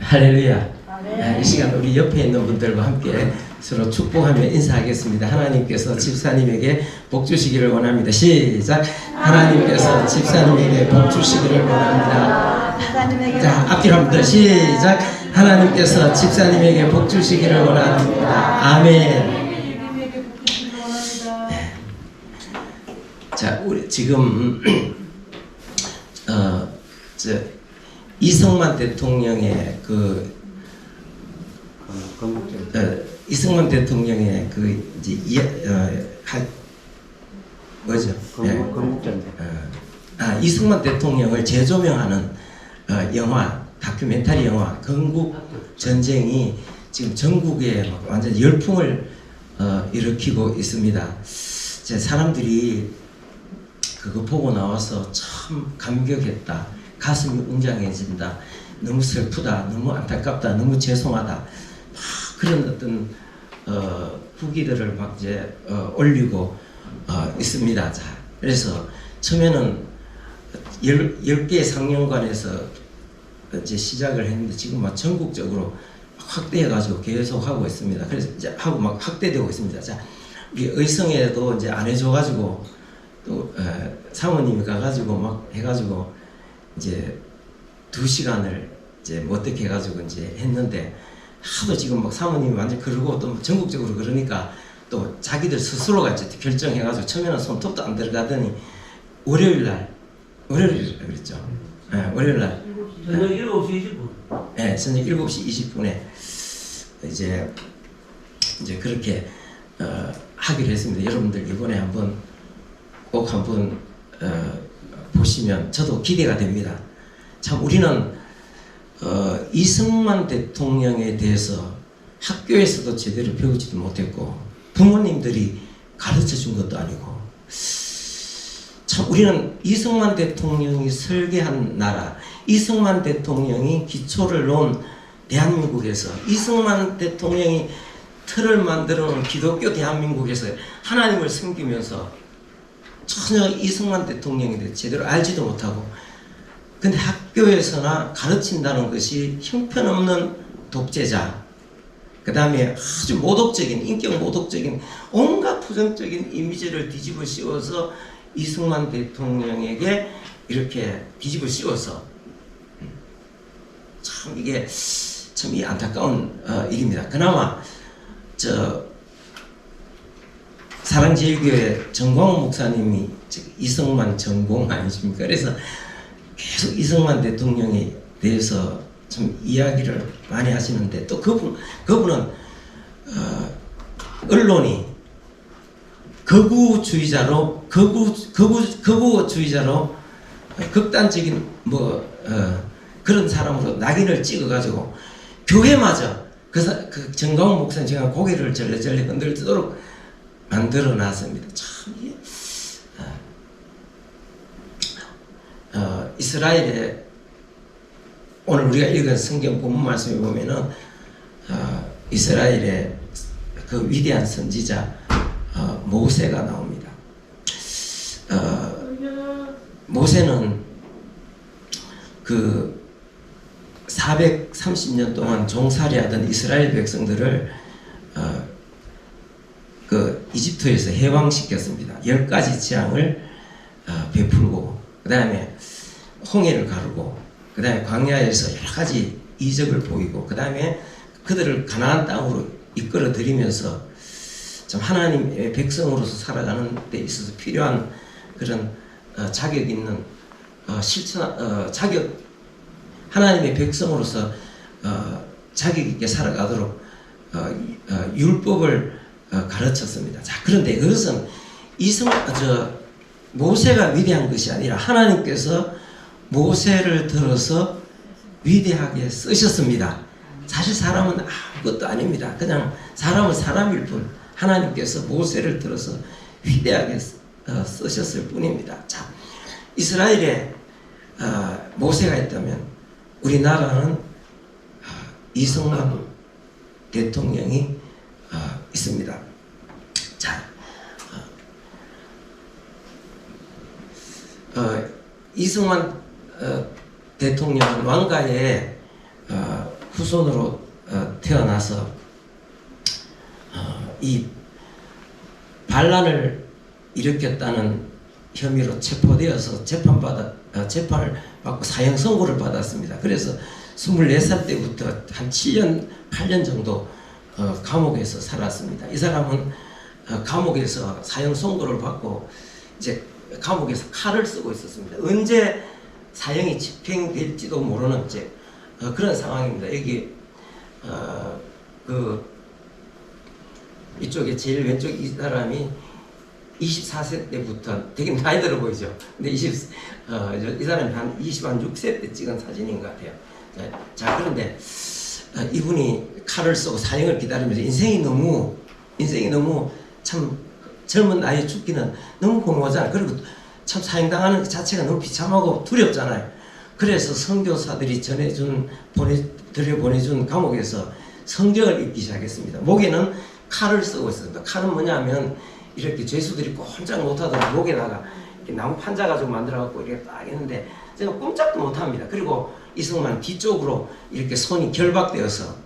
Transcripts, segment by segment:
할렐루야. 이 시간 우리 옆에 있는 분들과 함께 서로 축복하며 인사하겠습니다. 하나님께서 집사님에게 복 주시기를 원합니다. 시작. 하나님께서 집사님에게 복 주시기를 원합니다. 자, 앞뒤로 한번 더 시작. 하나님께서 집사님에게 복 주시기를 원합니다. 아멘. 자, 우리 지금 이승만 대통령의 이승만 대통령의 뭐죠? 이승만 대통령을 재조명하는 영화, 다큐멘터리 영화 건국 전쟁이 지금 전국에 완전 열풍을 일으키고 있습니다. 사람들이 그거 보고 나와서 참 감격했다. 가슴이 웅장해진다. 너무 슬프다. 너무 안타깝다. 너무 죄송하다. 그런 어떤 후기들을 막 이제 올리고 있습니다. 자, 그래서 처음에는 10개의 상영관에서 이제 시작을 했는데 지금 막 전국적으로 확대해가지고 계속 하고 있습니다. 그래서 이제 하고 막 확대되고 있습니다. 자, 우리 의성에도 이제 안 해줘가지고 또 사모님이 가가지고 막 해가지고 이제 2시간을 이제 뭐 어떻게 해가지고 이제 했는데 하도 지금 막 사모님이 완전 그러고 또 전국적으로 그러니까 또 자기들 스스로가 이제 결정해가지고 처음에는 손톱도 안 들어가더니 월요일날 그랬죠. 네, 월요일날 저녁 7시 20분. 네, 저녁 7시 20분에 이제 그렇게 하기로 했습니다. 여러분들 이번에 한번 꼭 한번 보시면 저도 기대가 됩니다. 참 우리는 이승만 대통령에 대해서 학교에서도 제대로 배우지도 못했고 부모님들이 가르쳐 준 것도 아니고 참 우리는 이승만 대통령이 설계한 나라, 이승만 대통령이 기초를 놓은 대한민국에서 이승만 대통령이 틀을 만들어 놓은 기독교 대한민국에서 하나님을 섬기면서 전혀 이승만 대통령에 대해 제대로 알지도 못하고 근데 학교에서나 가르친다는 것이 형편없는 독재자 그 다음에 아주 모독적인 인격 모독적인 온갖 부정적인 이미지를 뒤집어 씌워서 이승만 대통령에게 이렇게 뒤집어 씌워서 참 이게 참 이 안타까운 일입니다. 그나마 사랑제일교회 정광훈 목사님이 이승만 전공 아니십니까? 그래서 계속 이승만 대통령에 대해서 좀 이야기를 많이 하시는데 또 그분은 언론이 극우주의자로 극단적인 그런 사람으로 낙인을 찍어가지고 교회마저 그 정광훈 목사님 제가 고개를 절레절레 흔들도록 만들어 놨습니다. 참 이게 이스라엘에 오늘 우리가 읽은 성경 본문 말씀에 보면은 이스라엘의 그 위대한 선지자 모세가 나옵니다. 모세는 그 430년 동안 종살이하던 이스라엘 백성들을 그 이집트에서 해방시켰습니다. 10가지 재앙을 베풀고 그 다음에 홍해를 가르고 그 다음에 광야에서 여러 가지 이적을 보이고 그 다음에 그들을 가나안 땅으로 이끌어 들이면서 참 하나님의 백성으로서 살아가는 데 있어서 필요한 그런 자격 있는 하나님의 백성으로서 자격 있게 살아가도록 율법을 가르쳤습니다. 자, 그런데 그것은 모세가 위대한 것이 아니라 하나님께서 모세를 들어서 위대하게 쓰셨습니다. 사실 사람은 아무것도 아닙니다. 그냥 사람은 사람일 뿐 하나님께서 모세를 들어서 위대하게 쓰셨을 뿐입니다. 자, 이스라엘에 모세가 있다면 우리나라는 이승만 대통령이 있습니다. 자, 이승만 대통령은 왕가의 후손으로 태어나서 이 반란을 일으켰다는 혐의로 체포되어서 재판을 받고 사형 선고를 받았습니다. 그래서 24살 때부터 한 7년, 8년 정도 감옥에서 살았습니다. 이 사람은 감옥에서 사형 선고를 받고 이제 감옥에서 칼을 쓰고 있었습니다. 언제 사형이 집행될지도 모르는 이제 그런 상황입니다. 여기 이쪽에 제일 왼쪽 이 사람이 24세 때부터 되게 나이 들어 보이죠. 근데 이 사람이 한 26세 때 찍은 사진인 것 같아요. 자, 그런데 이분이 칼을 쓰고 사형을 기다리면서 인생이 너무 참 젊은 나이에 죽기는 너무 공허하잖아요. 그리고 참 사형당하는 것 자체가 너무 비참하고 두렵잖아요. 그래서 선교사들이 들여보내준 감옥에서 성경을 읽기 시작했습니다. 목에는 칼을 쓰고 있었습니다. 칼은 뭐냐면 이렇게 죄수들이 꼼짝 못하도록 목에다가 이렇게 나무 판자 가지고 만들어갖고 이렇게 딱 했는데 제가 꼼짝도 못합니다. 그리고 이승만 뒤쪽으로 이렇게 손이 결박되어서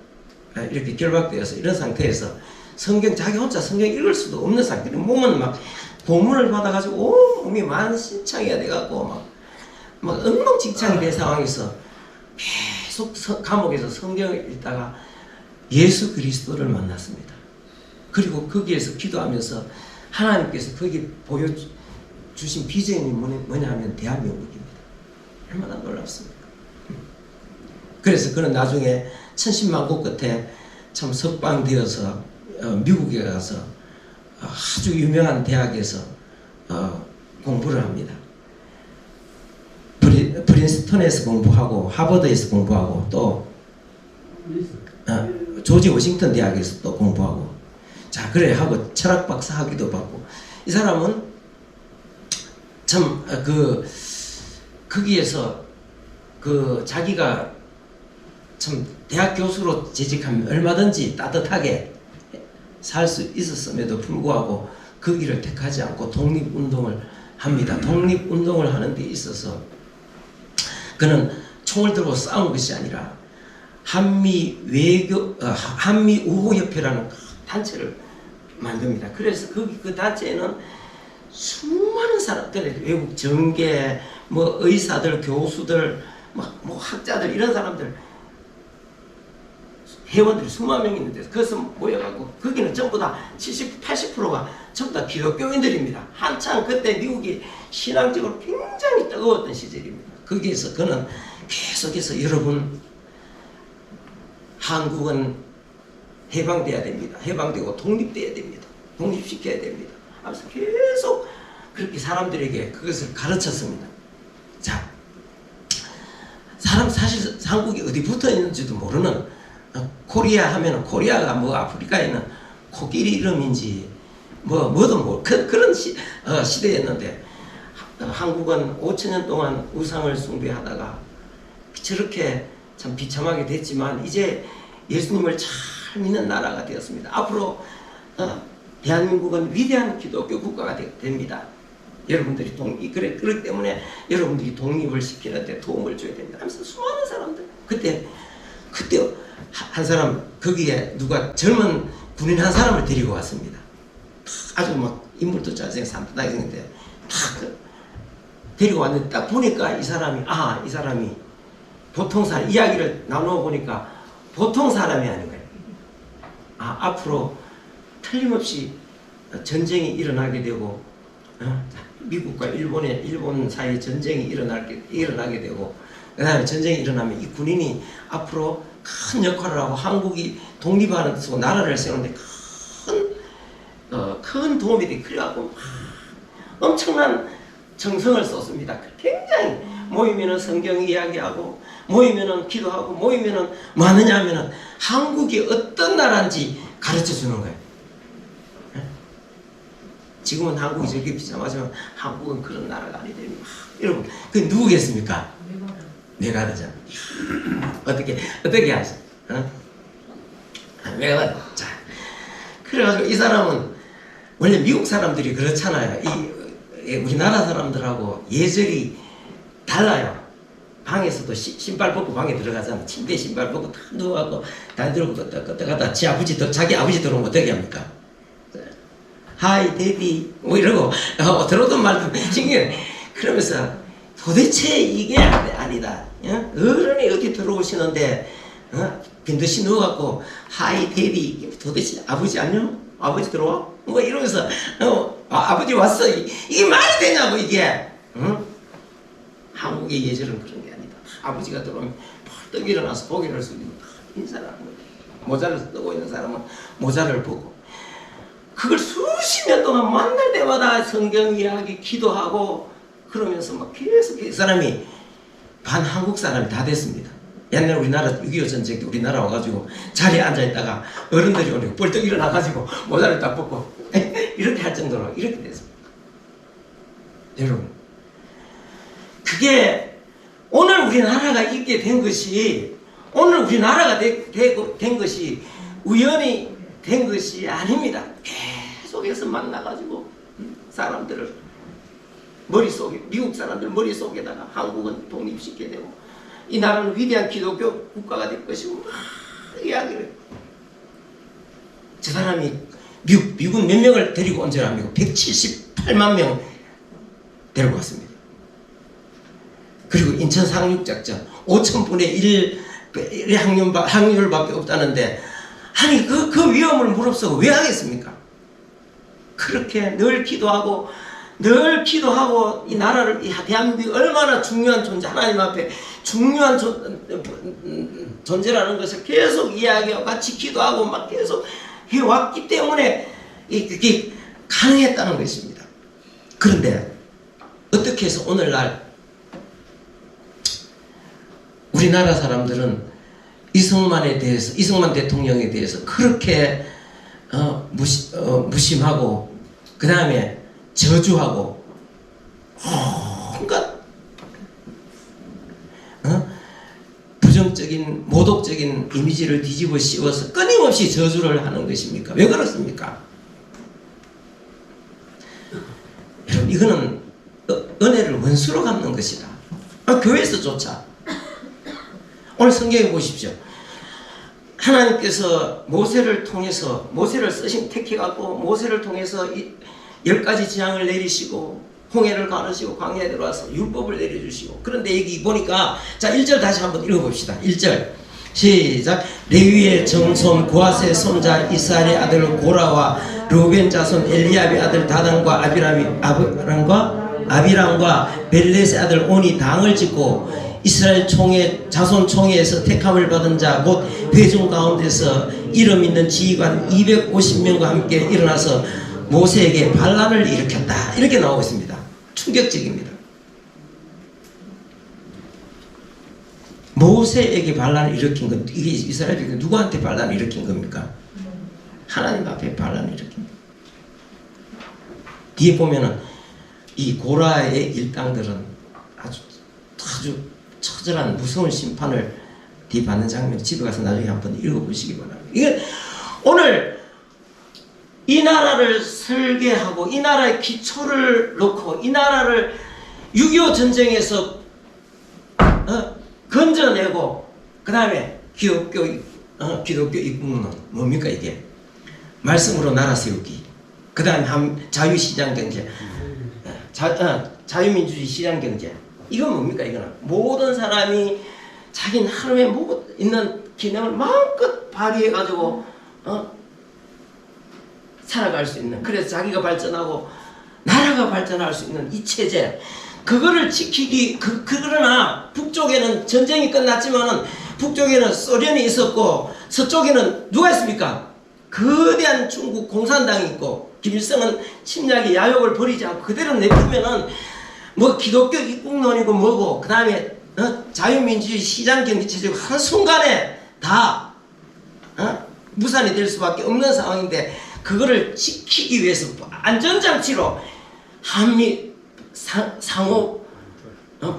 이런 상태에서 자기 혼자 성경 읽을 수도 없는 상태. 몸은 막 고문을 받아가지고 온 몸이 만신창이가 돼갖고 막 엉망진창이 된 상황에서 계속 감옥에서 성경을 읽다가 예수 그리스도를 만났습니다. 그리고 거기에서 기도하면서 하나님께서 거기 보여주신 비전이 뭐냐면 대한민국입니다. 얼마나 놀랍습니까? 그래서 그는 나중에 천신만고 끝에 참 석방되어서 미국에 가서 아주 유명한 대학에서 공부를 합니다. 프린스턴에서 공부하고 하버드에서 공부하고 또 조지 워싱턴 대학에서 또 공부하고 자 그래 하고 철학 박사 학위도 받고 이 사람은 참 거기에서 자기가 참 대학 교수로 재직하면 얼마든지 따뜻하게 살 수 있었음에도 불구하고 그 길을 택하지 않고 독립운동을 합니다. 독립운동을 하는 데 있어서 그는 총을 들고 싸운 것이 아니라 한미 우호협회라는 단체를 만듭니다. 그래서 그 단체에는 수많은 사람들, 외국 정계, 의사들, 교수들, 학자들 이런 사람들 회원들이 수만 명이 있는데 그것을 모여가고 거기는 전부 다 70, 80%가 전부 다 기독교인들입니다. 한창 그때 미국이 신앙적으로 굉장히 뜨거웠던 시절입니다. 거기에서 그는 계속해서 여러분 한국은 해방돼야 됩니다. 해방되고 독립돼야 됩니다. 독립시켜야 됩니다. 하면서 계속 그렇게 사람들에게 그것을 가르쳤습니다. 자, 사실 한국이 어디 붙어 있는지도 모르는 코리아 하면은 코리아가 아프리카에 있는 코끼리 이름인지 그런 시대였는데 한국은 5,000년 동안 우상을 숭배하다가 저렇게 참 비참하게 됐지만 이제 예수님을 잘 믿는 나라가 되었습니다. 앞으로 대한민국은 위대한 기독교 국가가 됩니다. 여러분들이 그렇기 때문에 여러분들이 독립을 시키는데 도움을 줘야 됩니다. 하면서 수많은 사람들 그때 한 사람 거기에 누가 젊은 군인 한 사람을 데리고 왔습니다. 아주 인물도 잘생겨 산뜻하게 생겼는데 데리고 왔는데 딱 보니까 이 사람이 보통 사람 이야기를 나누어 보니까 보통 사람이 아닌 거예요. 앞으로 틀림없이 전쟁이 일어나게 되고 미국과 일본 사이에 전쟁이 일어나게 되고 그 다음에 전쟁이 일어나면 이 군인이 앞으로 큰 역할을 하고 한국이 독립하는 데서 나라를 세우는데 큰 도움이 되게 그래갖고 엄청난 정성을 썼습니다. 굉장히 모이면은 성경 이야기하고 모이면은 기도하고 모이면은 뭐 하느냐 하면은 한국이 어떤 나라인지 가르쳐 주는 거예요. 지금은 한국이 저렇게 비참하지만 한국은 그런 나라가 아니됩니다. 여러분, 그게 누구겠습니까? 메가드죠. 어떻게 하죠? 메가드. 자, 그래가지고 이 사람은 원래 미국 사람들이 그렇잖아요. 우리나라 사람들하고 예절이 달라요. 방에서도 신발 벗고 방에 들어가잖아. 침대에 신발 벗고 다 누워갖고 다리 들고 껐다 자기 아버지 들어오면 어떻게 합니까? 하이 데디 뭐 이러고 들어오든 말든 신기해. 그러면서 도대체 이게 아니다. 어른이 어디 들어오시는데 빈듯이 누워갖고 하이 데디 도대체 아버지 안녕? 아버지 들어와? 뭐 이러면서 아버지 왔어. 이게 말이 되냐고 이게. 응? 한국의 예절은 그런 게 아니다. 아버지가 들어오면 벌떡 일어나서 고개를 숙이고 인사를 하는 거예요. 모자를 쓰고 있는 사람은 모자를 보고. 그걸 수십 년 동안 만날 때마다 성경 이야기 기도하고 그러면서 막 계속 이 사람이 반한국 사람이 다 됐습니다. 옛날 우리나라 6.25 전쟁 때 우리나라 와가지고 자리에 앉아있다가 어른들이 오니까 벌떡 일어나가지고 모자를 딱 벗고 이렇게 할 정도로 이렇게 됐습니다. 여러분, 그게 오늘 우리나라가 있게 된 것이, 오늘 우리나라가 된 것이 우연히 된 것이 아닙니다. 계속해서 만나가지고 사람들을 머릿속에, 미국 사람들 머릿속에다가 한국은 독립시켜야 되고 이 나라는 위대한 기독교 국가가 될 것이고 막 이야기를. 저 사람이 미군 몇 명을 데리고 온 줄 압니까? 178만 명 데리고 왔습니다. 그리고 인천 상륙작전 5,000분의 1 확률밖에 없다는데, 아니 그 위험을 무릅쓰고 왜 하겠습니까? 그렇게 늘 기도하고 이 나라를, 이 대한민국이 얼마나 중요한 존재, 하나님 앞에 중요한 존재라는 것을 계속 이야기하고 같이 기도하고 막 계속 해왔기 때문에 그게 가능했다는 것입니다. 그런데 어떻게 해서 오늘날 우리나라 사람들은 이승만 대통령에 대해서 그렇게 무심하고 그 다음에 저주하고 온갖 부정적인 모독적인 이미지를 뒤집어 씌워서 끊임없이 저주를 하는 것입니까? 왜 그렇습니까? 여러분, 이거는 은혜를 원수로 갚는 것이다. 교회에서조차 오늘 성경에 보십시오. 하나님께서 모세를 통해서 모세를 택해갖고 모세를 통해서 10가지 재앙을 내리시고 홍해를 가르시고 광야에 들어와서 율법을 내려주시고, 그런데 여기 보니까 자 1절 다시 한번 읽어봅시다. 1절 시작. 레위의 정손 고아스의 손자 이스라엘의 아들 고라와 르우벤 자손 엘리압의 아들 다단과 아비람과 벨렛의 아들 온이 당을 짓고 이스라엘 자손 총회에서 택함을 받은 자 곧 회중 가운데서 이름 있는 지휘관 250명과 함께 일어나서 모세에게 반란을 일으켰다. 이렇게 나오고 있습니다. 충격적입니다. 모세에게 반란을 일으킨 건, 이게 이스라엘이 누구한테 반란을 일으킨 겁니까? 하나님 앞에 반란을 일으킨 겁니다. 뒤에 보면은 이 고라의 일당들은 아주 처절한 무서운 심판을 뒤에 받는 장면을 집에 가서 나중에 한번 읽어보시기 바랍니다. 이게 오늘 이 나라를 설계하고 이 나라의 기초를 놓고 이 나라를 6.25 전쟁에서 건져내고 그 다음에 기독교 입국론 뭡니까 이게? 말씀으로 나라 세우기, 그 다음에 자유시장경제, 자유민주주의 시장경제. 이건 뭡니까? 이거는 모든 사람이 자기 하루에 있는 기능을 마음껏 발휘해가지고 살아갈 수 있는, 그래서 자기가 발전하고 나라가 발전할 수 있는 이 체제, 그거를 지키기. 그러나 북쪽에는 전쟁이 끝났지만은 북쪽에는 소련이 있었고 서쪽에는 누가 있습니까? 거대한 중국 공산당이 있고, 김일성은 침략의 야욕을 버리지 않고 그대로 내두면은 뭐 기독교 입국론이고 뭐고 그 다음에 자유민주주의 시장경제체제고 한순간에 다 무산이 될 수밖에 없는 상황인데, 그거를 지키기 위해서 안전장치로 한미 상호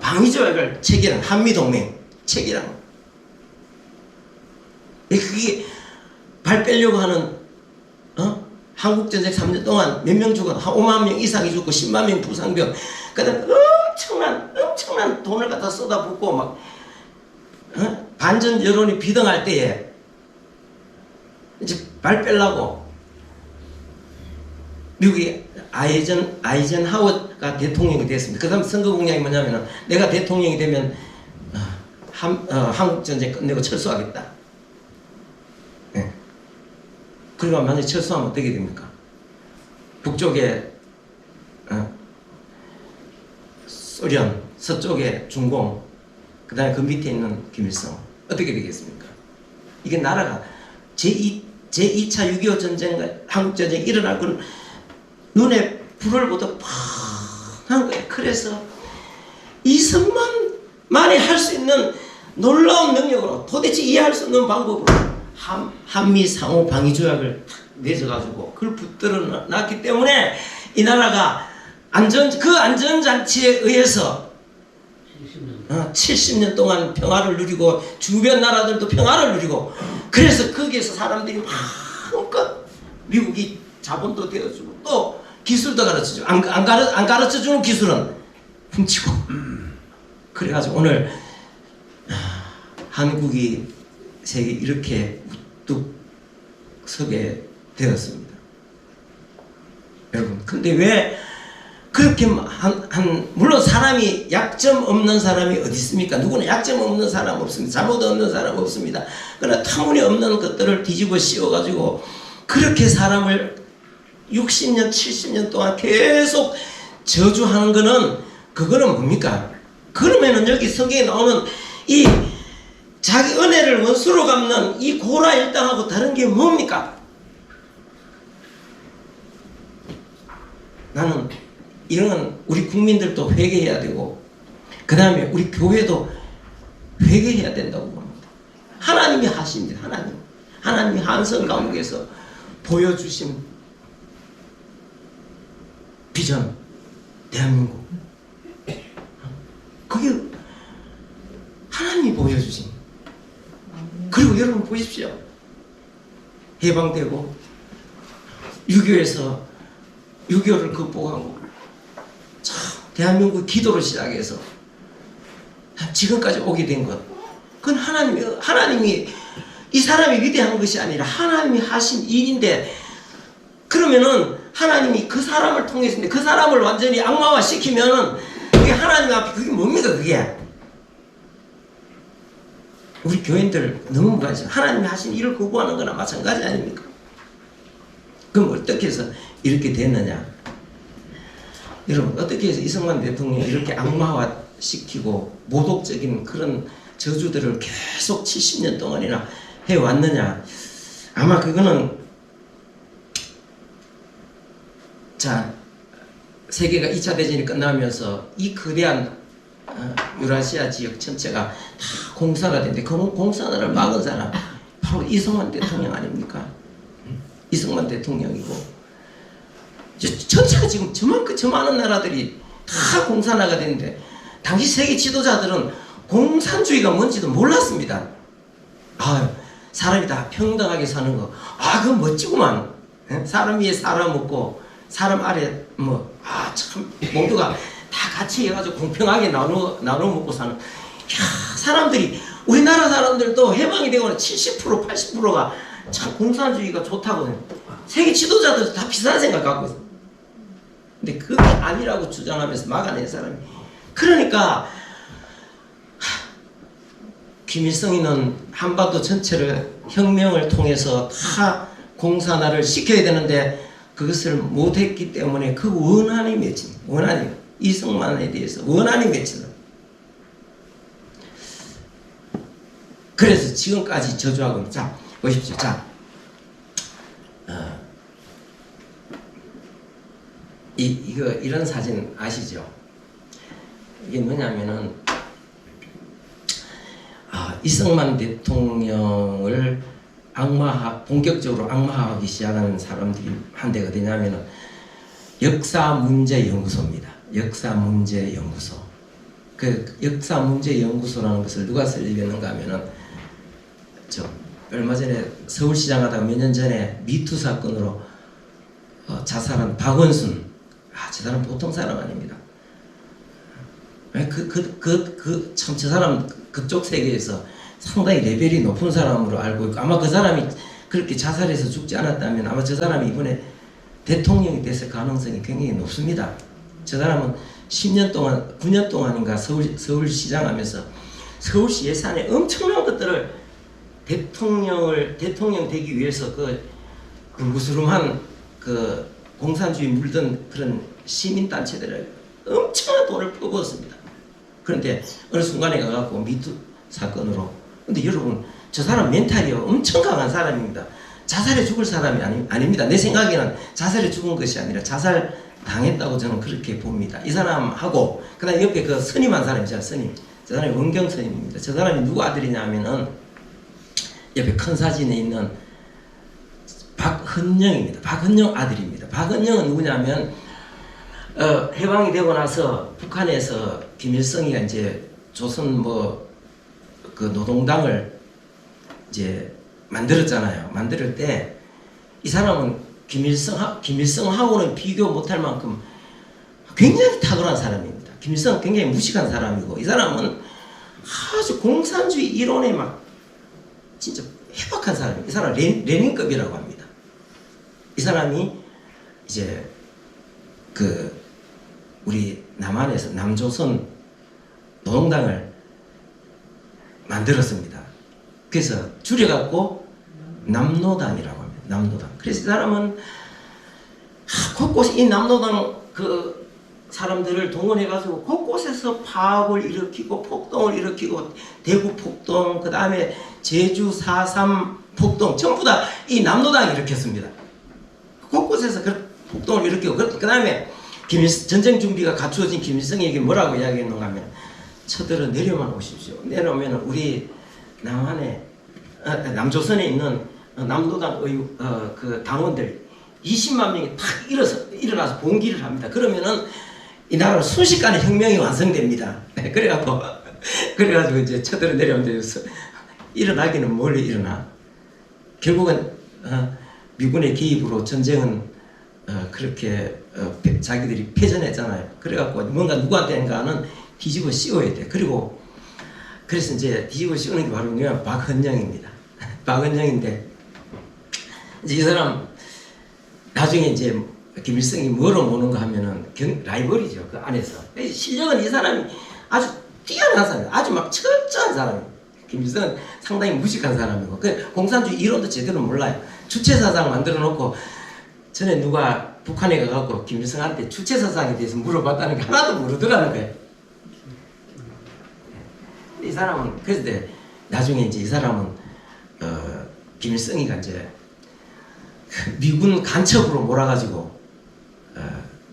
방위조약을 체결한 한미동맹 체결한, 그게 발 빼려고 하는 한국전쟁 3년 동안 몇 명 죽었고 한 5만 명 이상이 죽고 10만 명 부상병, 그 다음에 엄청난 돈을 갖다 쏟아붓고 막 반전 여론이 비등할 때에 이제 발 빼려고 미국이 아이젠하워가 대통령이 됐습니다. 그 다음 선거 공약이 뭐냐면은 내가 대통령이 되면 한국 전쟁 끝내고 철수하겠다. 네. 그리고 만약에 철수하면 어떻게 됩니까? 북쪽에 소련, 서쪽에 중공, 그 다음에 그 밑에 있는 김일성 어떻게 되겠습니까? 이게 나라가 제2차 6.25 전쟁과 한국 전쟁이 일어날 건 눈에 불을 보듯 팍한 거예요. 그래서 이승만만이 할 수 있는 놀라운 능력으로 도대체 이해할 수 없는 방법으로 한미 상호 방위 조약을 내줘가지고 그걸 붙들어 놨기 때문에 이 나라가 그 안전장치에 의해서 70년 동안 평화를 누리고 주변 나라들도 평화를 누리고 그래서 거기에서 사람들이 마음껏 미국이 자본도 되어주고 또 기술도 가르쳐주고 안 가르쳐주는 기술은 훔치고 그래가지고 오늘 한국이 세계 이렇게 우뚝 서게 되었습니다. 여러분 근데 왜 그렇게 물론 사람이 약점 없는 사람이 어디 있습니까? 누구나 약점 없는 사람 없습니다. 잘못 없는 사람 없습니다. 그러나 터무니없는 것들을 뒤집어 씌워가지고 그렇게 사람을 60년 70년 동안 계속 저주하는 거는 그거는 뭡니까? 그러면은 여기 성경에 나오는 이 자기 은혜를 원수로 갚는 이 고라 일당하고 다른 게 뭡니까? 나는 이런 건 우리 국민들도 회개해야 되고 그 다음에 우리 교회도 회개해야 된다고 봅니다. 하나님이 하십니다. 하나님이 한성 감옥에서 보여주신 비전 대한민국 그게 하나님이 보여주신 그리고 여러분 보십시오. 해방되고 6.25에서 6.25를 극복하고 참 대한민국 기도를 시작해서 지금까지 오게 된 것 그건 하나님이 이 사람이 위대한 것이 아니라 하나님이 하신 일인데 그러면은 하나님이 그 사람을 통해서인데 그 사람을 완전히 악마화 시키면은 그게 하나님 앞에 그게 뭡니까 그게 우리 교인들 너무 무관심 하나님이 하신 일을 거부하는 거나 마찬가지 아닙니까? 그럼 어떻게 해서 이렇게 됐느냐 여러분 어떻게 해서 이승만 대통령이 이렇게 악마화 시키고 모독적인 그런 저주들을 계속 70년 동안이나 해왔느냐 아마 그거는 자 세계가 2차 대전이 끝나면서 이 거대한 유라시아 지역 전체가 다 공사가 됐는데 그 공사를 막은 사람 바로 이승만 대통령 아닙니까? 이승만 대통령이고 전체가 지금 저 많은 나라들이 다 공산화가 됐는데 당시 세계 지도자들은 공산주의가 뭔지도 몰랐습니다. 사람이 다 평등하게 사는 거 그건 멋지구만. 사람 위에 사람 없고 사람 아래 참 모두가 다 같이 해가지고 공평하게 나눠 먹고 사는 사람들이 우리나라 사람들도 해방이 되고는 70% 80%가 참 공산주의가 좋다고 세계 지도자들 다 비슷한 생각 갖고 있어. 근데 그게 아니라고 주장하면서 막아낸 사람이 그러니까 김일성이는 한반도 전체를 혁명을 통해서 다 공산화를 시켜야 되는데 그것을 못했기 때문에 그 원한이 맺힌 원한이 이승만에 대해서 원한이 맺힌다. 그래서 지금까지 저주하고 자 보십시오. 자 이런 사진 아시죠? 이게 뭐냐면은 이승만 대통령을 본격적으로 악마화하기 시작하는 사람들이 한 대가 되냐면은 역사문제연구소입니다. 역사문제연구소. 그 역사문제연구소라는 것을 누가 설립했는가 하면은 얼마 전에 서울시장 하다가 몇 년 전에 미투 사건으로 자살한 박원순 저 사람 보통 사람 아닙니다. 참 저 사람 그쪽 세계에서 상당히 레벨이 높은 사람으로 알고 있고 아마 그 사람이 그렇게 자살해서 죽지 않았다면 아마 저 사람이 이번에 대통령이 됐을 가능성이 굉장히 높습니다. 저 사람은 10년 동안 9년 동안인가 서울시장 하면서 서울시 예산에 엄청난 것들을 대통령 되기 위해서 그 무스름한 그 공산주의 물든 그런 시민단체들을 엄청난 돈을 퍼부었습니다. 그런데 어느 순간에 가갖고 미투 사건으로 근데 여러분 저 사람 멘탈이 엄청 강한 사람입니다. 자살해 죽을 사람이 아닙니다. 내 생각에는 자살해 죽은 것이 아니라 자살 당했다고 저는 그렇게 봅니다. 이 사람하고 그다음 옆에 그 스님 한 사람이잖아요. 스님. 저 사람이 원경 스님입니다. 저 사람이 누구 아들이냐면은 옆에 큰 사진에 있는 박헌영입니다. 박헌영 아들입니다. 박헌영은 누구냐면 해방이 되고 나서 북한에서 김일성이가 이제 조선 그 노동당을 이제 만들었잖아요. 만들 때 이 사람은 김일성하고는 비교 못할 만큼 굉장히 탁월한 사람입니다. 김일성은 굉장히 무식한 사람이고 이 사람은 아주 공산주의 이론에 막 진짜 해박한 사람이에요. 이 사람 레닌급이라고 합니다. 이 사람이 이제 그 우리 남한에서 남조선 노동당을 만들었습니다. 그래서 줄여갖고 남노당이라고 합니다. 남노당. 그래서 이 사람은 곳곳에 이 남노당 그 사람들을 동원해가지고 곳곳에서 파업을 일으키고 폭동을 일으키고 대구 폭동 그 다음에 제주 4.3 폭동 전부 다 이 남노당이 일으켰습니다. 곳곳에서 그 폭동을 일으키고 그 다음에 전쟁 준비가 갖추어진 김일성에게 뭐라고 이야기했는가 하면 쳐들어 내려만 오십시오. 내려오면 우리 남조선에 있는 남노당 그 당원들 20만 명이 탁 일어나서 봉기를 합니다. 그러면은 이 나라는 순식간에 혁명이 완성됩니다. 그래가지고 이제 쳐들어 내려오는데 일어나기는 멀리 일어나. 결국은 미군의 개입으로 전쟁은 그렇게 자기들이 패전했잖아요. 그래갖고 뭔가 누구한테인가는 뒤집어 씌워야 돼. 그래서 이제 뒤집어 씌우는 게 바로 뭐냐면 박헌영입니다. 박헌영인데 이제 이 사람 나중에 이제 김일성이 뭐로 모는가 하면은 라이벌이죠. 그 안에서. 실력은 이 사람이 아주 뛰어난 사람이에요. 아주 막 철저한 사람이에요. 김일성은 상당히 무식한 사람이고 그 공산주의 이론도 제대로 몰라요. 주체사상 만들어 놓고 전에 누가 북한에 가갖고 김일성한테 주체사상에 대해서 물어봤다는 게 하나도 모르더라는 거예요. 이 사람은 그래서 나중에 이제 이 사람은 김일성이가 이제 미군 간첩으로 몰아가지고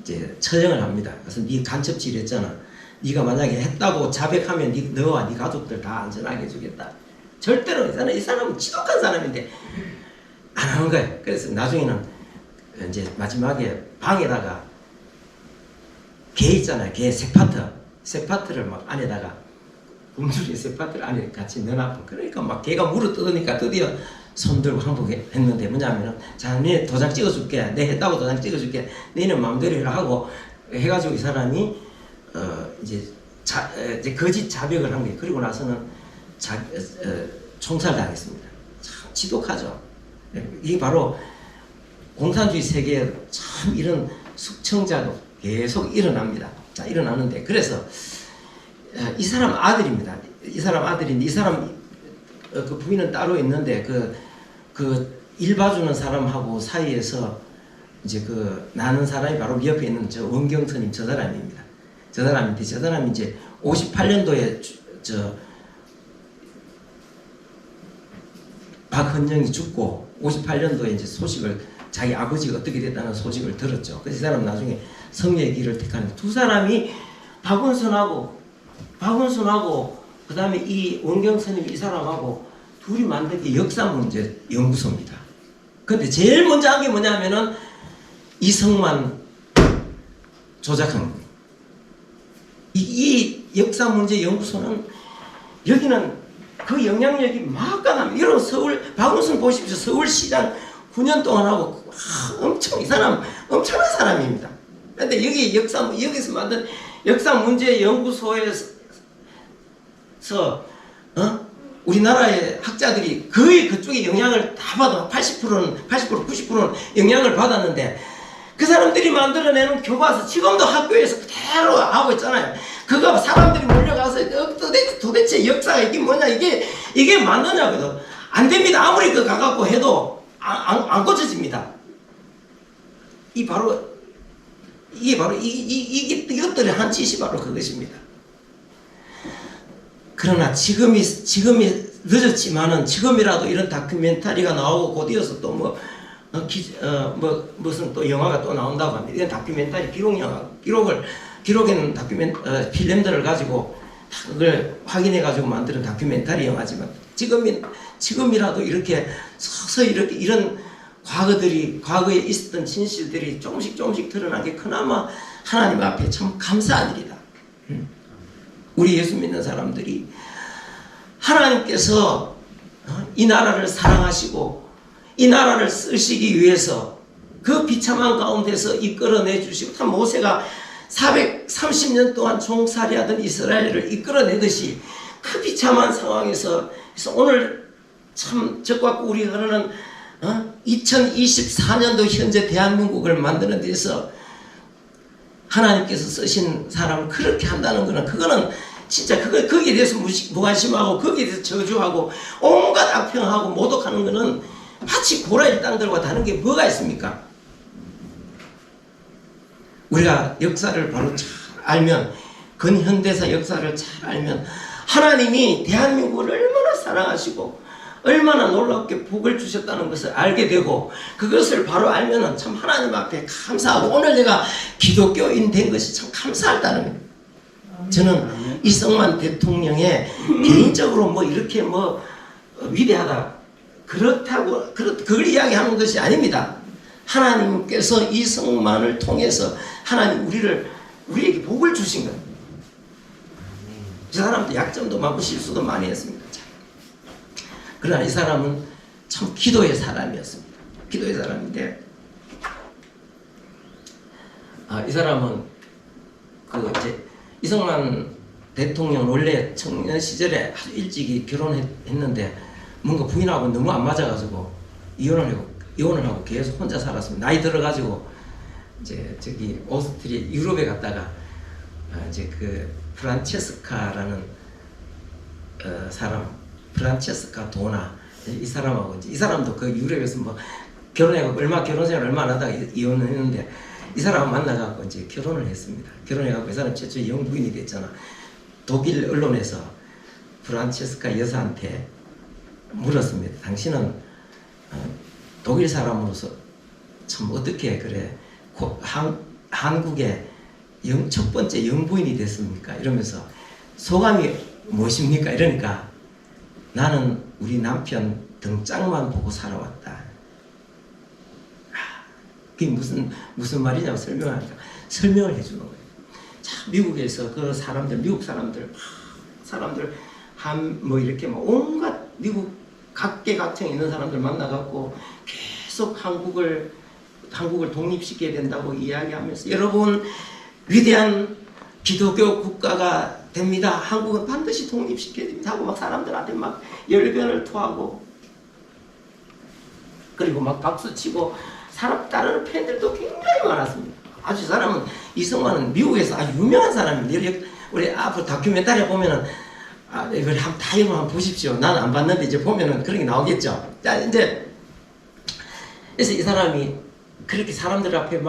이제 처형을 합니다. 그래서 네 간첩질 했잖아. 네가 만약에 했다고 자백하면 너와 네 가족들 다 안전하게 해주겠다. 절대로 이 사람은 지독한 사람인데 안 하는 거예요. 그래서 나중에는 이제 마지막에 방에다가 개 있잖아요. 개 세파트를 막 안에다가 굶주린 세파트를 안에 같이 넣어놨고 그러니까 막 개가 물어 뜯으니까 드디어 손들고 항복했는데 뭐냐면은 자, 네 도장 찍어줄게. 내 했다고 도장 찍어줄게. 너는 마음대로 해라 하고 해가지고 이 사람이 이제 거짓 자백을 한 거예요. 그리고 나서는 총살당했습니다. 참 지독하죠. 이게 바로 공산주의 세계에 참 이런 숙청자도 계속 일어납니다. 자, 일어나는데 그래서 이 사람 아들입니다. 이 사람 아들인데 이 사람 그 부인은 따로 있는데 그 일 봐주는 사람하고 사이에서 이제 그 나는 사람이 바로 옆에 있는 저 원경 스님 저 사람입니다. 저 사람이 이제 58년도에 박헌영이 죽고 58년도에 이제 소식을 자기 아버지가 어떻게 됐다는 소식을 들었죠. 그래서 이 사람 나중에 성례의 길을 택하는데 두 사람이 박원순하고 그 다음에 이 원경 스님 이 사람하고 둘이 만든 게 역사문제 연구소입니다. 근데 제일 먼저 한 게 뭐냐면은 이성만 조작한 거예요. 이 역사문제 연구소는 여기는 그 영향력이 막강합니다. 여러분 박원순 보십시오. 서울시장 9년 동안 하고 엄청 이 사람 엄청난 사람입니다. 근데 여기서 만든 역사문제연구소에서 우리나라의 학자들이 거의 그쪽에 영향을 다 받아 80%는 90%는 영향을 받았는데 그 사람들이 만들어내는 교과서 지금도 학교에서 그대로 하고 있잖아요. 그거 사람들이 몰려가서 도대체 역사가 이게 뭐냐 이게 맞느냐거든. 안 됩니다. 아무리 그 가갖고 해도 안 고쳐집니다. 이게 바로 이것들의 한 짓이 바로 그것입니다. 그러나 지금이 늦었지만은 지금이라도 이런 다큐멘터리가 나오고 곧 이어서 또 무슨 또 영화가 또 나온다고 합니다. 이런 다큐멘터리 기록에는 필름들을 가지고 그걸 확인해 가지고 만드는 다큐멘터리 영화지만 지금이라도 이렇게 서서히 이렇게 이런 과거에 있었던 진실들이 조금씩 드러난 게 그나마 하나님 앞에 참 감사한 일이다. 우리 예수 믿는 사람들이 하나님께서 이 나라를 사랑하시고 이 나라를 쓰시기 위해서 그 비참한 가운데서 이끌어내 주시고 참 모세가 430년 동안 종살이하던 이스라엘을 이끌어내듯이 그 비참한 상황에서 그래서 오늘 참 적과 우리 흐르는 2024년도 현재 대한민국을 만드는 데서 하나님께서 쓰신 사람을 그렇게 한다는 거는 그거는 진짜 거기에 대해서 무관심하고 거기에 대해서 저주하고 온갖 악평하고 모독하는 거는 마치 고라니 땅들과 다른 게 뭐가 있습니까? 우리가 역사를 바로 잘 알면 근현대사 역사를 잘 알면 하나님이 대한민국을 얼마나 사랑하시고 얼마나 놀랍게 복을 주셨다는 것을 알게 되고 그것을 바로 알면 참 하나님 앞에 감사하고 오늘 내가 기독교인 된 것이 참 감사하다는 거예요. 저는 이승만 대통령의 개인적으로 이렇게 위대하다 그렇다고 그걸 이야기하는 것이 아닙니다. 하나님께서 이승만을 통해서 하나님 우리에게 복을 주신 거예요. 저 사람도 약점도 많고 실수도 많이 했습니다. 그러나 이 사람은 참 기도의 사람이었습니다. 기도의 사람인데 이 사람은 이승만 대통령 원래 청년 시절에 아주 일찍이 결혼했는데 뭔가 부인하고 너무 안 맞아가지고 이혼을 하고 계속 혼자 살았습니다. 나이 들어가지고 저기 오스트리아 유럽에 갔다가 그 프란체스카라는 사람 프란체스카 도나 이 사람하고 이 사람도 그 유럽에서 결혼해가지고 결혼생활 얼마 안 하다가 이혼을 했는데 이 사람 만나갖고 결혼을 했습니다. 결혼해갖고 이 사람 최초 영부인이 됐잖아. 독일 언론에서 프란체스카 여사한테 물었습니다. 당신은 독일 사람으로서 참 어떻게 그래 한국의 첫 번째 영부인이 됐습니까? 이러면서 소감이 무엇입니까? 이러니까 나는 우리 남편 등짝만 보고 살아왔다. 그게 무슨 말이냐고 설명하니까 설명을 해주는 거예요. 자, 미국에서 그 사람들, 미국 사람들 이렇게 온갖 미국 각계각층에 있는 사람들 만나갖고 계속 한국을 독립시켜야 된다고 이야기하면서 여러분 위대한 기독교 국가가 됩니다. 한국은 반드시 독립시켜야 됩니다. 하고 사람들한테 열변을 토하고 그리고 박수치고 따르는 팬들도 굉장히 많았습니다. 아주 사람은 이승만은 미국에서 아주 유명한 사람입니다. 우리 앞으로 다큐멘터리 보면은 이걸 다 한번 보십시오. 나는 안 봤는데 이제 보면은 그런 게 나오겠죠. 자, 그래서 이 사람이 그렇게 사람들 앞에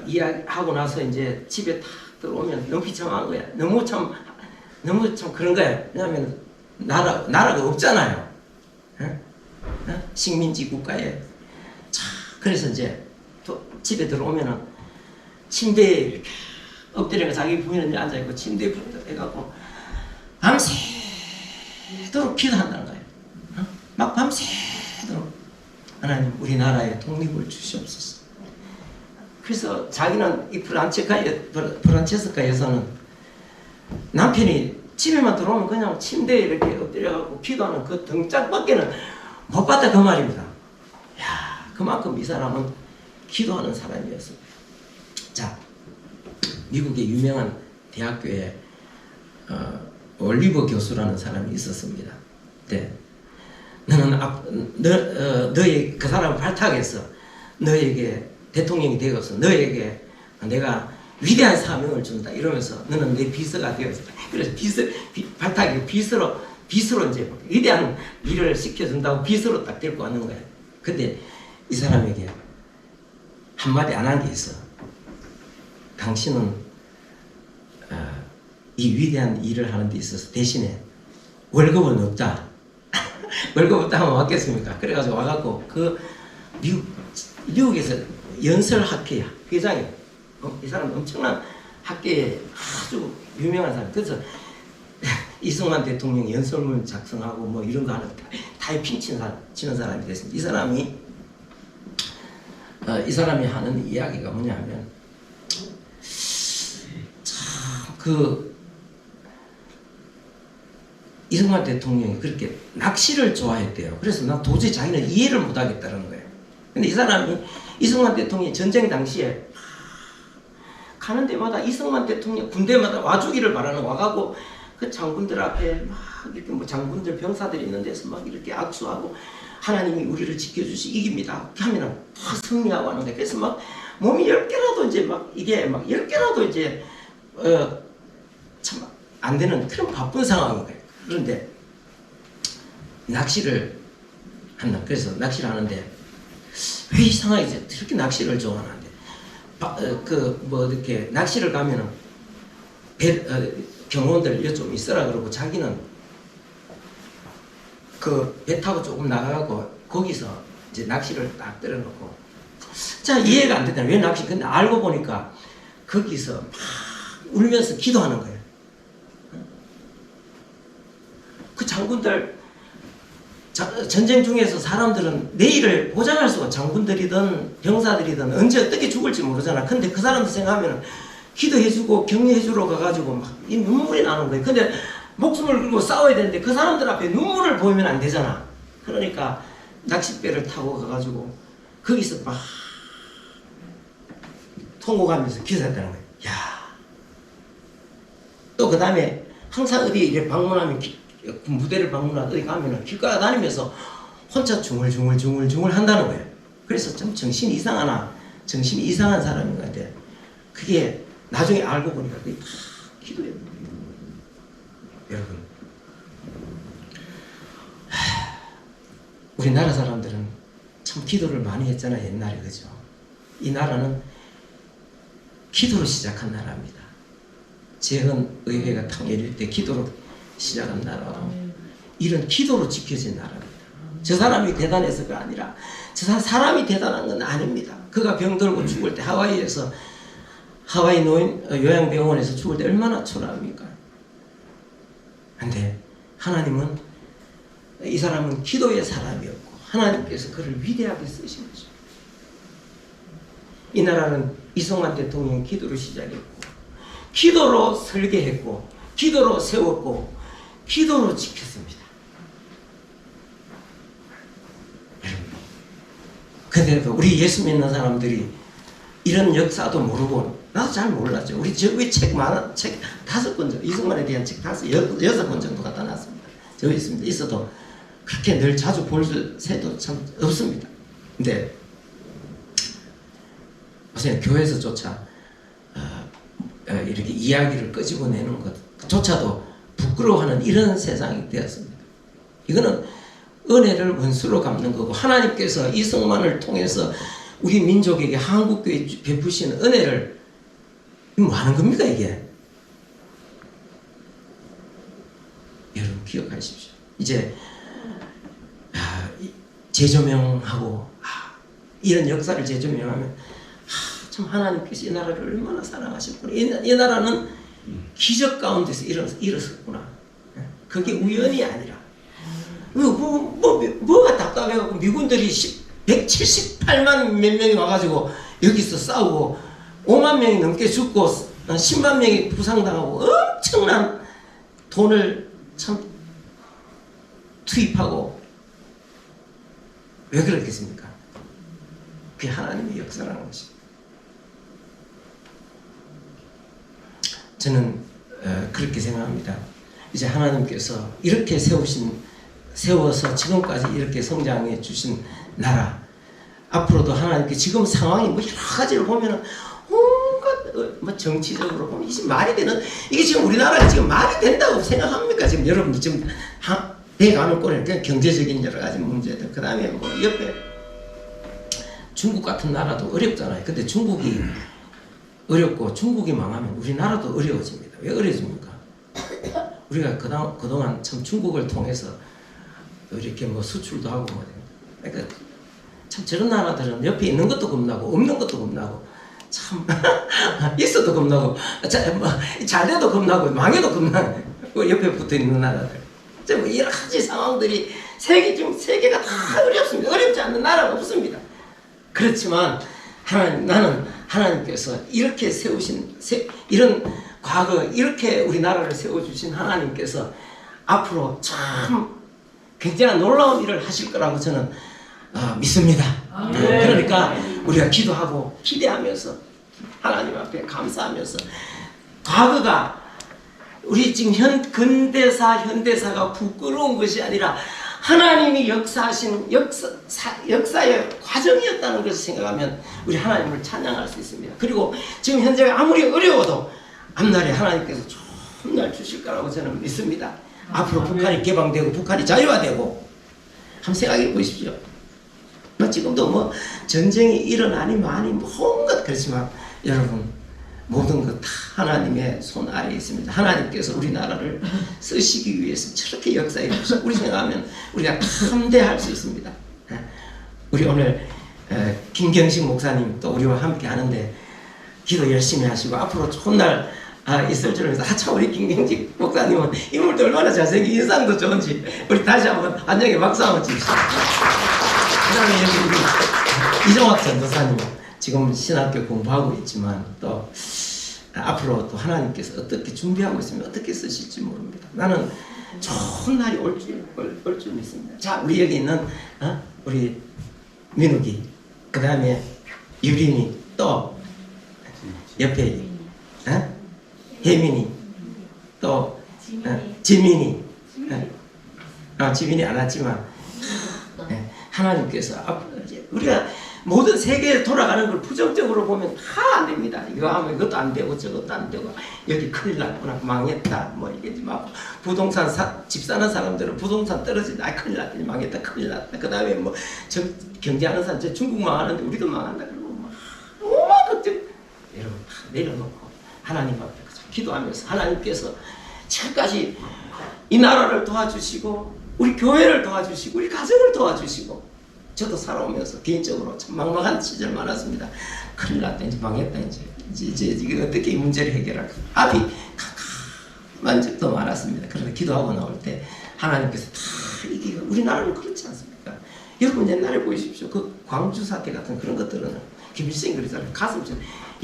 이야기하고 나서 이제 집에 탁 들어오면 너무 비참한 거야. 너무 참 그런 거야. 왜냐하면 나라가 없잖아요. 식민지 국가에. 그래서 이제 집에 들어오면은 침대에 이렇게 엎드려서 자기 부인은 앉아있고 침대에 해갖고 밤새도록 기도한다는 거예요. 밤새도록 하나님 우리나라에 독립을 주시옵소서. 그래서 자기는 이 프란체스카 여사는 남편이 집에만 들어오면 그냥 침대에 이렇게 엎드려갖고 기도하는 그 등짝밖에는 못 봤다 그 말입니다. 그만큼 이 사람은 기도하는 사람이었습니다. 자, 미국의 유명한 대학교에 올리버 교수라는 사람이 있었습니다. 네. 너의 그 사람을 발탁해서 너에게 대통령이 되어서 너에게 내가 위대한 사명을 준다 이러면서 너는 내 비서가 되었다. 그래서 발탁이 비서로 이제 위대한 일을 시켜준다고 비서로 딱 데리고 왔는 거예요. 근데 이 사람에게 한마디 안 한 게 있어. 당신은 이 위대한 일을 하는 데 있어서 대신에 월급은 없다. 월급 없다 하면 왔겠습니까? 그래가지고 와갖고 그 미국에서 연설학회 회장이에요. 이 사람 엄청난 학계에 아주 유명한 사람. 그래서 이승만 대통령이 연설문 작성하고 뭐 이런 거 하는 타이핑 치는 사람이 됐습니다. 이 사람이 하는 이야기가 뭐냐면 참 이승만 대통령이 그렇게 낚시를 좋아했대요. 그래서 난 도저히 자기는 이해를 못하겠다는 거예요. 근데 이 사람이 이승만 대통령이 전쟁 당시에 가는 데마다 이승만 대통령 군대마다 와주기를 바라는 와가고 그 장군들 앞에 막 이렇게 뭐 장군들 병사들이 있는 데서 막 이렇게 악수하고 하나님이 우리를 지켜주시 이깁니다. 하면은 다 승리하고 하는데 그래서 막 몸이 10개라도 이제 막 이게 막 10개라도 이제 참 안 되는 그런 바쁜 상황인 거예요. 그런데 낚시를 한다. 그래서 낚시를 하는데 왜 이상하게 이렇게 낚시를 좋아하는데 이렇게 낚시를 가면은 경호원들 좀 있어라 그러고 자기는 그 배 타고 조금 나가고 거기서 이제 낚시를 딱 때려놓고 자 이해가 안 되잖아. 왜 낚시? 근데 알고 보니까 거기서 막 울면서 기도하는 거예요. 그 장군들 전쟁 중에서 사람들은 내일을 보장할 수가 장군들이든 병사들이든 언제 어떻게 죽을지 모르잖아. 근데 그 사람들 생각하면 기도해주고 격려해주러 가가지고 막 이 눈물이 나는 거예요. 근데 목숨을 걸고 싸워야 되는데 그 사람들 앞에 눈물을 보이면 안 되잖아. 그러니까 낚싯배를 타고 가가지고 거기서 막 통곡하면서 기도했다는 거예요. 야. 또 그 다음에 항상 어디 이렇게 방문하면 무대를 방문하다 어디 가면은 길가에 다니면서 혼자 중얼중얼 한다는 거예요. 그래서 좀 정신이 이상한 사람인 것 같아. 그게 나중에 알고 보니까 그게 다 기도예요. 여러분, 우리나라 사람들은 참 기도를 많이 했잖아요. 옛날에. 그죠? 이 나라는 기도로 시작한 나라입니다. 재헌 의회가 탁 열릴 때 기도로 시작한 나라로 이런 기도로 지켜진 나라입니다. 저 사람이 대단해서가 아니라 저 사람이 대단한 건 아닙니다. 그가 병들고 죽을 때 하와이 노인 요양병원에서 죽을 때 얼마나 초라합니까? 근데 하나님은 이 사람은 기도의 사람이었고 하나님께서 그를 위대하게 쓰신 거죠. 이 나라는 이승만 대통령이 기도로 시작했고 기도로 설계했고 기도로 세웠고 기도로 지켰습니다. 여러분, 그런데도 우리 예수 믿는 사람들이 이런 역사도 모르고 나도 잘 몰랐죠. 우리 저기 책 5권 정도 이승만에 대한 책 6권 정도 갖다 놨습니다. 저기 있습니다. 있어도 그렇게 늘 자주 볼 새도 참 없습니다. 근데 보세요. 교회에서조차 이렇게 이야기를 끄집어내는 것조차도 부끄러워하는 이런 세상이 되었습니다. 이거는 은혜를 원수로 갚는 거고 하나님께서 이승만을 통해서 우리 민족에게 한국교회 베푸신 은혜를 뭐 하는 겁니까 이게? 여러분 기억하십시오. 이제 재조명하고 이런 역사를 재조명하면 참 하나님께서 이 나라를 얼마나 사랑하셨구나. 이 나라는 기적 가운데서 일어섰구나. 그게 우연이 아니라 뭐가 답답해갖고 미군들이 178만 몇 명이 와가지고 여기서 싸우고 5만 명이 넘게 죽고 10만 명이 부상당하고 엄청난 돈을 참 투입하고 왜 그렇겠습니까? 그게 하나님의 역사라는 것입니다. 저는 그렇게 생각합니다. 이제 하나님께서 이렇게 세워서 지금까지 이렇게 성장해 주신 나라, 앞으로도 하나님께 지금 상황이 뭐 여러 가지를 보면은 온갖 뭐 정치적으로 보면 이게 말이 되는, 이게 지금 우리나라가 지금 말이 된다고 생각합니까? 지금 여러분들 지금 돼가는 꼴에 그냥 경제적인 여러 가지 문제들, 그 다음에 뭐 옆에 중국 같은 나라도 어렵잖아요. 근데 중국이 어렵고 중국이 망하면 우리나라도 어려워집니다. 왜 어려집니까? 우리가 그동안 참 중국을 통해서 이렇게 뭐 수출도 하고 뭐, 그러니까 참 저런 나라들은 옆에 있는 것도 겁나고 없는 것도 겁나고 참 있어도 겁나고 잘 돼도 겁나고 망해도 겁나고 옆에 붙어 있는 나라들, 뭐 여러 가지 상황들이 세계가 다 어렵습니다. 어렵지 않는 나라가 없습니다. 그렇지만 나는 하나님께서 이렇게 세우신 이런 과거 이렇게 우리나라를 세워주신 하나님께서 앞으로 참 굉장한 놀라운 일을 하실 거라고 저는 믿습니다. 그러니까 우리가 기도하고 기대하면서 하나님 앞에 감사하면서, 과거가 우리 지금 현대사가 부끄러운 것이 아니라 하나님이 역사하신 역사의 과정이었다는 것을 생각하면 우리 하나님을 찬양할 수 있습니다. 그리고 지금 현재가 아무리 어려워도 앞날에 하나님께서 좋은 날 주실 거라고 저는 믿습니다. 앞으로 북한이 개방되고 북한이 자유화되고 한번 생각해 보십시오. 지금도 뭐 전쟁이 일어나니 많이 뭔가 그렇지만 여러분, 모든 것 다 하나님의 손 아래에 있습니다. 하나님께서 우리나라를 쓰시기 위해서 저렇게 역사해 주시고, 우리 생각하면 우리가 감대할 수 있습니다. 우리 오늘 김경식 목사님 또 우리와 함께 하는데 기도 열심히 하시고 앞으로 좋은 날 있을 줄 알면서, 참 우리 김경식 목사님은 인물도 얼마나 잘생기고 인상도 좋은지 우리 다시 한번 안녕히 박수 한번 칩시다. 그 다음에 여기 이종학 전도사님 지금 신학교 공부하고 있지만 또 앞으로 또 하나님께서 어떻게 준비하고 있으면 어떻게 쓰실지 모릅니다. 나는 좋은 날이 올 줄 믿습니다. 자, 우리 여기 있는 우리 민욱이, 그 다음에 유린이, 또 옆에 혜민이, 또 지민이, 지민이 안 왔지만 하나님께서 우리가 모든 세계에 돌아가는 걸 부정적으로 보면 다 안 됩니다. 이거 하면 이것도 안 되고 저것도 안 되고 여기 큰일 났구나, 망했다, 뭐 이게 막 부동산 집 사는 사람들은 부동산 떨어진다, 큰일 났더니 망했다, 큰일 났다. 그 다음에 뭐 경제하는 사람 중국 망하는데 우리도 망한다 그러고 막 오만 걱정. 여러분 다 내려놓고 하나님 앞에 기도하면서 하나님께서 지금까지 이 나라를 도와주시고 우리 교회를 도와주시고 우리 가정을 도와주시고, 저도 살아오면서 개인적으로 참 막막한 시절 많았습니다. 큰일 났다, 이제 망했다, 이제 이게 어떻게 이 문제를 해결할까. 앞이 캄캄한 적도 많았습니다. 그런데 기도하고 나올 때 하나님께서 다 이게 우리나라는 그렇지 않습니까? 여러분 옛날에 보십시오. 그 광주 사태 같은 그런 것들은 김일성이 그러잖아요. 가슴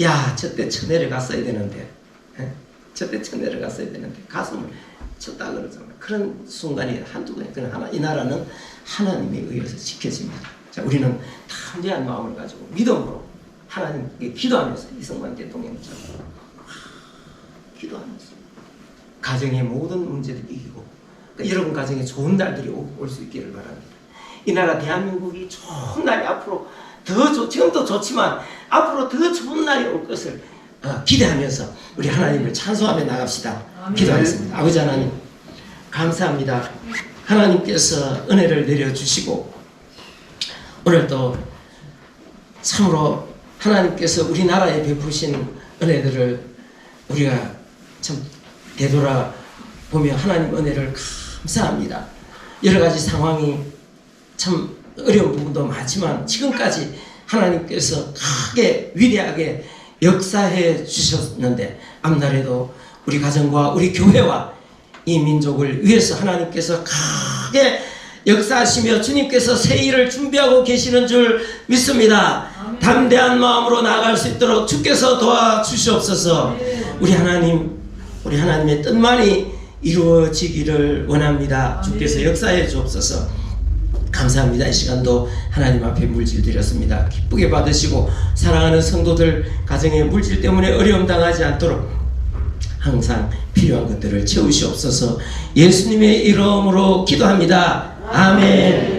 야, 저때 쳐내려 갔어야 되는데, 저때 쳐내려 갔어야 되는데 가슴을 쳤다 그러잖아요. 그런 순간이 한두 번이. 그러나 이 나라는 하나님에 의해서 지켜집니다. 자, 우리는 담대한 마음을 가지고 믿음으로 하나님께 기도하면서, 이승만 대통령처럼 기도하면서 가정의 모든 문제를 이기고, 그러니까 여러분 가정에 좋은 날들이 올 수 있기를 바랍니다. 이 나라 대한민국이 좋은 날이 앞으로 지금도 좋지만 앞으로 더 좋은 날이 올 것을 기대하면서 우리 하나님을 찬송하며 나갑시다. 기도하겠습니다. 아버지 하나님, 감사합니다. 하나님께서 은혜를 내려주시고 오늘도 참으로 하나님께서 우리나라에 베푸신 은혜들을 우리가 참 되돌아보며 하나님 은혜를 감사합니다. 여러 가지 상황이 참 어려운 부분도 많지만 지금까지 하나님께서 크게 위대하게 역사해 주셨는데, 앞날에도 우리 가정과 우리 교회와 이 민족을 위해서 하나님께서 크게 역사하시며 주님께서 새 일을 준비하고 계시는 줄 믿습니다. 담대한 마음으로 나아갈 수 있도록 주께서 도와주시옵소서. 우리 하나님의 뜻만이 이루어지기를 원합니다. 주께서 역사해 주옵소서. 감사합니다. 이 시간도 하나님 앞에 물질 드렸습니다. 기쁘게 받으시고 사랑하는 성도들 가정에 물질 때문에 어려움 당하지 않도록 항상 필요한 것들을 채우시옵소서. 예수님의 이름으로 기도합니다. 아멘.